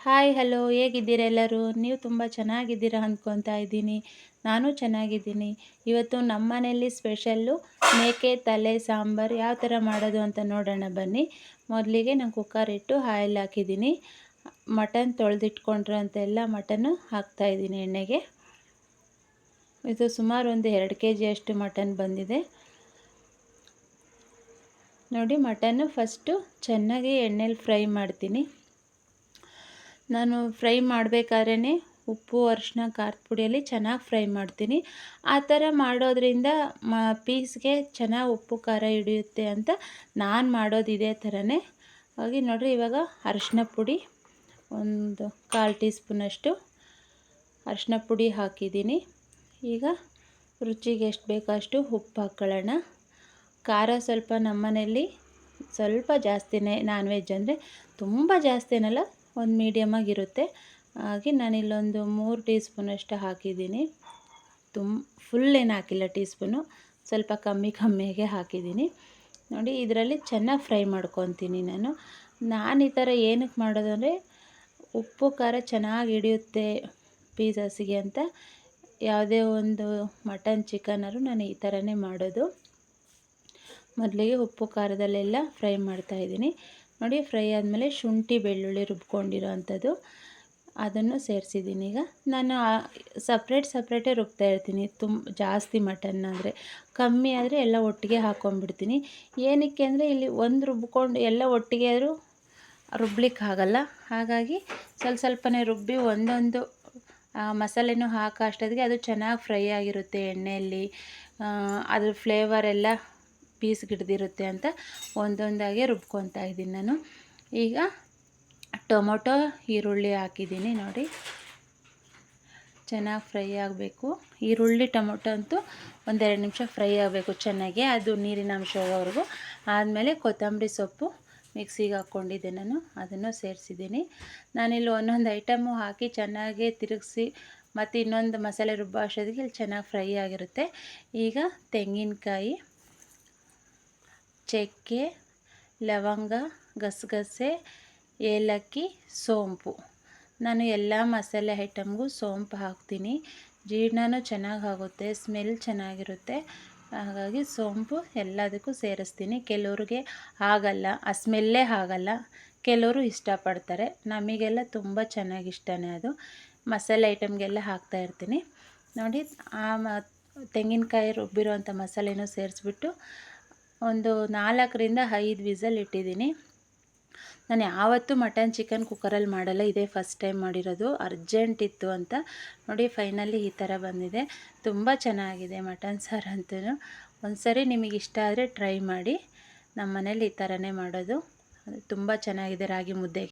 Hi hello ಹೇಗಿದ್ದೀರಾ ಎಲ್ಲರೂ? ನೀವು ತುಂಬ ಚೆನ್ನಾಗಿದ್ದೀರಾ ಅಂದ್ಕೊತಾ ಇದ್ದೀನಿ. ನಾನು ಚೆನ್ನಾಗಿದ್ದೀನಿ. ಇವತ್ತು ನಮ್ಮ ಮನೆಯಲ್ಲಿ ಸ್ಪೆಷಲ್ಲು ಮೇಕೆ ತಲೆ ಸಾಂಬಾರು ಯಾವ ಥರ ಮಾಡೋದು ಅಂತ ನೋಡೋಣ ಬನ್ನಿ. ಮೊದಲಿಗೆ ನಾನು ಕುಕ್ಕರ್ ಇಟ್ಟು ಆಯಿಲ್ ಹಾಕಿದ್ದೀನಿ. ಮಟನ್ ತೊಳೆದಿಟ್ಕೊಂಡಿರೋಂಥೆಲ್ಲ ಮಟನ್ನು ಹಾಕ್ತಾಯಿದ್ದೀನಿ ಎಣ್ಣೆಗೆ. ಇದು ಸುಮಾರು ಒಂದು 2 kg ಅಷ್ಟು ಮಟನ್ ಬಂದಿದೆ. ನೋಡಿ, ಮಟನ್ನು ಫಸ್ಟು ಚೆನ್ನಾಗಿ ಎಣ್ಣೆಲಿ ಫ್ರೈ ಮಾಡ್ತೀನಿ. ನಾನು ಫ್ರೈ ಮಾಡಬೇಕಾದ್ರೇ ಉಪ್ಪು ಅರಿಶಿನ ಖಾರದ ಪುಡಿಯಲ್ಲಿ ಚೆನ್ನಾಗಿ ಫ್ರೈ ಮಾಡ್ತೀನಿ. ಆ ಥರ ಮಾಡೋದ್ರಿಂದ ಪೀಸ್ಗೆ ಚೆನ್ನಾಗಿ ಉಪ್ಪು ಖಾರ ಹಿಡಿಯುತ್ತೆ ಅಂತ ನಾನು ಮಾಡೋದು ಇದೇ ಥರನೇ. ಹಾಗೆ ನೋಡಿರಿ, ಇವಾಗ ಅರಿಶಿನ ಪುಡಿ ಒಂದು 1/4 ಟೀ ಸ್ಪೂನಷ್ಟು ಅರಿಶಿನ ಪುಡಿ ಹಾಕಿದ್ದೀನಿ. ಈಗ ರುಚಿಗೆ ಎಷ್ಟು ಬೇಕೋ ಅಷ್ಟು ಉಪ್ಪು ಹಾಕ್ಕೊಳ್ಳೋಣ. ಖಾರ ಸ್ವಲ್ಪ ನಮ್ಮನೇಲಿ ಸ್ವಲ್ಪ ಜಾಸ್ತಿನೇ, ನಾನ್ ವೆಜ್ ಅಂದರೆ ತುಂಬ ಜಾಸ್ತಿ ಏನಲ್ಲ, ಒಂದು ಮೀಡಿಯಮಾಗಿರುತ್ತೆ. ಹಾಗೆ ನಾನಿಲ್ಲೊಂದು 3 ಟೀ ಸ್ಪೂನಷ್ಟು ಹಾಕಿದ್ದೀನಿ. ಫುಲ್ ಏನು ಹಾಕಿಲ್ಲ, ಟೀ ಸ್ಪೂನು ಸ್ವಲ್ಪ ಕಮ್ಮಿಯಾಗೆ ಹಾಕಿದ್ದೀನಿ. ನೋಡಿ, ಇದರಲ್ಲಿ ಚೆನ್ನಾಗಿ ಫ್ರೈ ಮಾಡ್ಕೊತೀನಿ ನಾನು ಈ ಥರ ಏನಕ್ಕೆ ಮಾಡೋದು ಅಂದರೆ, ಉಪ್ಪು ಖಾರ ಚೆನ್ನಾಗಿ ಹಿಡಿಯುತ್ತೆ ಪೀಸಸ್ಗೆ ಅಂತ ಯಾವುದೇ ಒಂದು ಮಟನ್ ಚಿಕನಾದ್ರು ನಾನು ಈ ಥರನೇ ಮಾಡೋದು. ಮೊದಲಿಗೆ ಉಪ್ಪು ಖಾರದಲ್ಲೆಲ್ಲ ಫ್ರೈ ಮಾಡ್ತಾಯಿದ್ದೀನಿ. ನೋಡಿ, ಫ್ರೈ ಆದಮೇಲೆ ಶುಂಠಿ ಬೆಳ್ಳುಳ್ಳಿ ರುಬ್ಕೊಂಡಿರೋ ಅಂಥದ್ದು ಅದನ್ನು ಸೇರಿಸಿದ್ದೀನಿ. ಈಗ ನಾನು ಸಪ್ರೇಟೇ ರುಬ್ತಾ ಇರ್ತೀನಿ. ಜಾಸ್ತಿ ಮಟನ್ ಆದರೆ, ಕಮ್ಮಿ ಆದರೆ ಎಲ್ಲ ಒಟ್ಟಿಗೆ ಹಾಕ್ಕೊಂಡ್ಬಿಡ್ತೀನಿ. ಏನಕ್ಕೆ ಅಂದರೆ, ಇಲ್ಲಿ ಒಂದು ರುಬ್ಕೊಂಡು ಎಲ್ಲ ಒಟ್ಟಿಗೆ ಆದರೂ ರುಬ್ಲಿಕ್ಕಾಗಲ್ಲ. ಹಾಗಾಗಿ ಸ್ವಲ್ಪನೇ ರುಬ್ಬಿ ಒಂದೊಂದು ಮಸಾಲೆನೂ ಹಾಕೋ ಅಷ್ಟೊತ್ತಿಗೆ ಅದು ಚೆನ್ನಾಗಿ ಫ್ರೈ ಆಗಿರುತ್ತೆ ಎಣ್ಣೆಯಲ್ಲಿ. ಅದ್ರ ಫ್ಲೇವರ್ ಎಲ್ಲ ಪೀಸ್ಗೆ ಹಿಡ್ದಿರುತ್ತೆ ಅಂತ ಒಂದೊಂದಾಗೆ ರುಬ್ಕೊತಾ ಇದ್ದೀನಿ ನಾನು. ಈಗ ಟೊಮೊಟೊ ಈರುಳ್ಳಿ ಹಾಕಿದ್ದೀನಿ. ನೋಡಿ, ಚೆನ್ನಾಗಿ ಫ್ರೈ ಆಗಬೇಕು. ಈರುಳ್ಳಿ ಟೊಮೊಟೊ ಅಂತೂ 1-2 ನಿಮಿಷ ಫ್ರೈ ಆಗಬೇಕು ಚೆನ್ನಾಗಿ, ಅದು ನೀರಿನ ಅಂಶ ಹೋಗೋವರೆಗೂ. ಆದಮೇಲೆ ಕೊತ್ತಂಬರಿ ಸೊಪ್ಪು ಮಿಕ್ಸಿಗೆ ಹಾಕ್ಕೊಂಡಿದ್ದೆ ನಾನು, ಅದನ್ನು ಸೇರಿಸಿದ್ದೀನಿ. ನಾನಿಲ್ಲಿ ಒಂದೊಂದು ಐಟಮು ಹಾಕಿ ಚೆನ್ನಾಗಿ ತಿರುಗಿಸಿ ಮತ್ತು ಇನ್ನೊಂದು ಮಸಾಲೆ ರುಬ್ಬೋ ಅಷ್ಟೊತ್ತಿಗೆ ಇಲ್ಲಿ ಚೆನ್ನಾಗಿ ಫ್ರೈ ಆಗಿರುತ್ತೆ. ಈಗ ತೆಂಗಿನಕಾಯಿ, ಚಕ್ಕೆ, ಲವಂಗ, ಗಸಗಸೆ, ಏಲಕ್ಕಿ, ಸೋಂಪು, ನಾನು ಎಲ್ಲ ಮಸಾಲೆ ಐಟಮ್ಗೂ ಸೋಂಪು ಹಾಕ್ತೀನಿ. ಜೀರ್ಣನೂ ಚೆನ್ನಾಗಿ ಆಗುತ್ತೆ, ಸ್ಮೆಲ್ ಚೆನ್ನಾಗಿರುತ್ತೆ. ಹಾಗಾಗಿ ಸೋಂಪು ಎಲ್ಲದಕ್ಕೂ ಸೇರಿಸ್ತೀನಿ. ಕೆಲವ್ರಿಗೆ ಆಗಲ್ಲ, ಆ ಸ್ಮೆಲ್ಲೇ ಆಗಲ್ಲ, ಕೆಲವರು ಇಷ್ಟಪಡ್ತಾರೆ. ನಮಗೆಲ್ಲ ತುಂಬ ಚೆನ್ನಾಗಿ ಇಷ್ಟನೇ ಅದು. ಮಸಾಲೆ ಐಟಮ್ಗೆಲ್ಲ ಹಾಕ್ತಾಯಿರ್ತೀನಿ. ನೋಡಿ, ತೆಂಗಿನಕಾಯಿ ರುಬ್ಬಿರೋಂಥ ಮಸಾಲೆನೂ ಸೇರಿಸ್ಬಿಟ್ಟು ಒಂದು 4-5 ವಿಸಲ್ ಇಟ್ಟಿದ್ದೀನಿ. ನಾನು ಯಾವತ್ತೂ ಮಟನ್ ಚಿಕನ್ ಕುಕ್ಕರಲ್ಲಿ ಮಾಡಲ್ಲ, ಇದೇ ಫಸ್ಟ್ ಟೈಮ್ ಮಾಡಿರೋದು. ಅರ್ಜೆಂಟ್ ಇತ್ತು ಅಂತ. ನೋಡಿ, ಫೈನಲಿ ಈ ಥರ ಬಂದಿದೆ. ತುಂಬ ಚೆನ್ನಾಗಿದೆ ಮಟನ್ ಸಾರು ಅಂತೂ. ಒಂದ್ಸರಿ ನಿಮಗೆ ಇಷ್ಟ ಆದರೆ ಟ್ರೈ ಮಾಡಿ. ನಮ್ಮ ಮನೇಲಿ ಈ ಥರನೇ ಮಾಡೋದು. ತುಂಬ ಚೆನ್ನಾಗಿದೆ ರಾಗಿ ಮುದ್ದೆಗೆ.